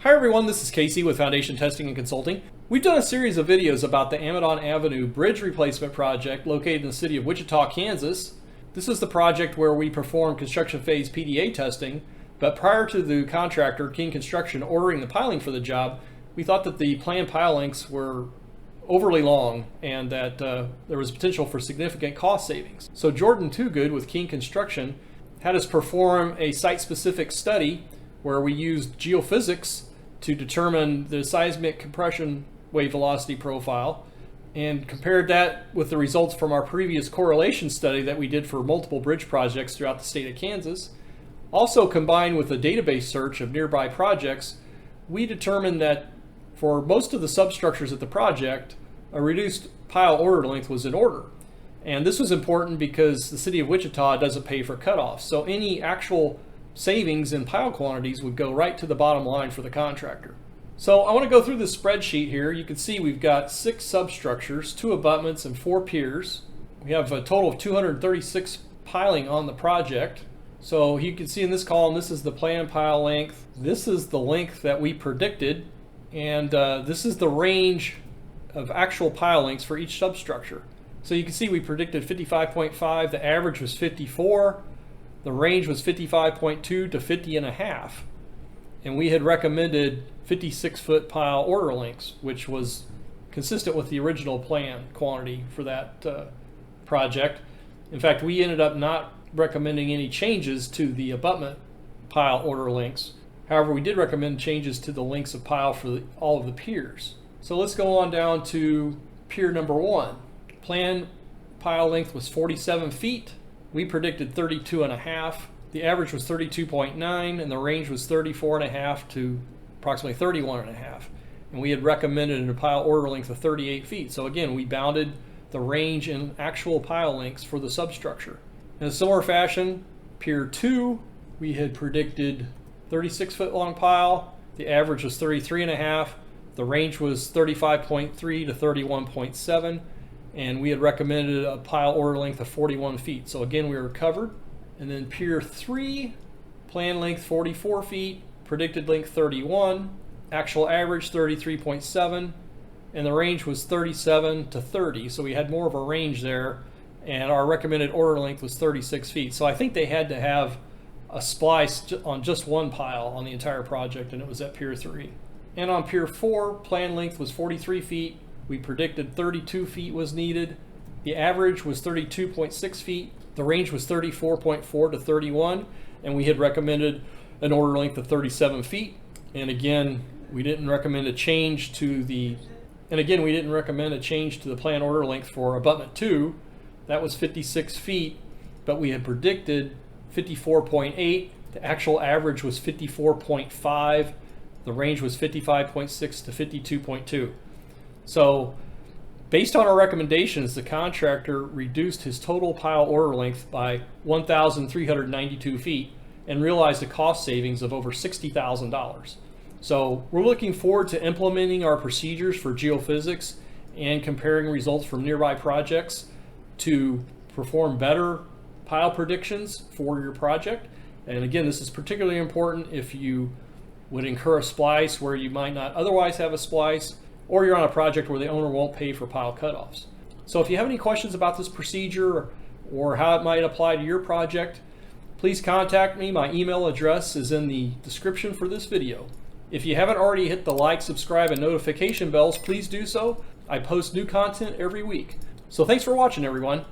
Hi everyone, this is Casey with Foundation Testing and Consulting. We've done a series of videos about the Amidon Avenue Bridge replacement project located in the city of Wichita, Kansas. This is the project where we perform construction phase PDA testing, but prior to the contractor, King Construction, ordering the piling for the job, we thought that the planned pile lengths were overly long and that there was potential for significant cost savings. So Jordan Toogood with King Construction had us perform a site-specific study where we used geophysics to determine the seismic compression wave velocity profile and compared that with the results from our previous correlation study that we did for multiple bridge projects throughout the state of Kansas. Also combined with a database search of nearby projects, we determined that for most of the substructures at the project, a reduced pile order length was in order. And this was important because the city of Wichita doesn't pay for cutoffs. So any actual savings in pile quantities would go right to the bottom line for the contractor. So I want to go through this spreadsheet here. You can see we've got 6 substructures, 2 abutments, and 4 piers. We have a total of 236 piling on the project. So you can see in this column, this is the planned pile length. This is the length that we predicted. And this is the range of actual pile lengths for each substructure. So you can see we predicted 55.5, the average was 54. The range was 55.2 to 50.5, and we had recommended 56-foot pile order lengths, which was consistent with the original plan quantity for that project. In fact, we ended up not recommending any changes to the abutment pile order lengths. However, we did recommend changes to the lengths of pile for all of the piers. So let's go on down to pier number 1. Planned pile length was 47 feet. We predicted 32.5. The average was 32.9, and the range was 34.5 to approximately 31.5. And we had recommended a pile order length of 38 feet. So again, we bounded the range in actual pile lengths for the substructure. In a similar fashion, Pier 2, we had predicted 36-foot long pile. The average was 33.5. The range was 35.3 to 31.7. And we had recommended a pile order length of 41 feet. So again, we were covered. And then Pier 3, planned length 44 feet, predicted length 31, actual average 33.7, and the range was 37 to 30. So we had more of a range there, and our recommended order length was 36 feet. So I think they had to have a splice on just one pile on the entire project, and it was at Pier 3. And on Pier 4, planned length was 43 feet. We predicted 32 feet was needed. The average was 32.6 feet. The range was 34.4 to 31, and we had recommended an order length of 37 feet. And again, we didn't recommend a change to the plan order length for abutment 2. That was 56 feet, but we had predicted 54.8. The actual average was 54.5. The range was 55.6 to 52.2. So based on our recommendations, the contractor reduced his total pile order length by 1,392 feet and realized a cost savings of over $60,000. So we're looking forward to implementing our procedures for geophysics and comparing results from nearby projects to perform better pile predictions for your project. And again, this is particularly important if you would incur a splice where you might not otherwise have a splice, or you're on a project where the owner won't pay for pile cutoffs. So if you have any questions about this procedure or how it might apply to your project, please contact me. My email address is in the description for this video. If you haven't already hit the like, subscribe, and notification bells, please do so. I post new content every week. So thanks for watching, everyone.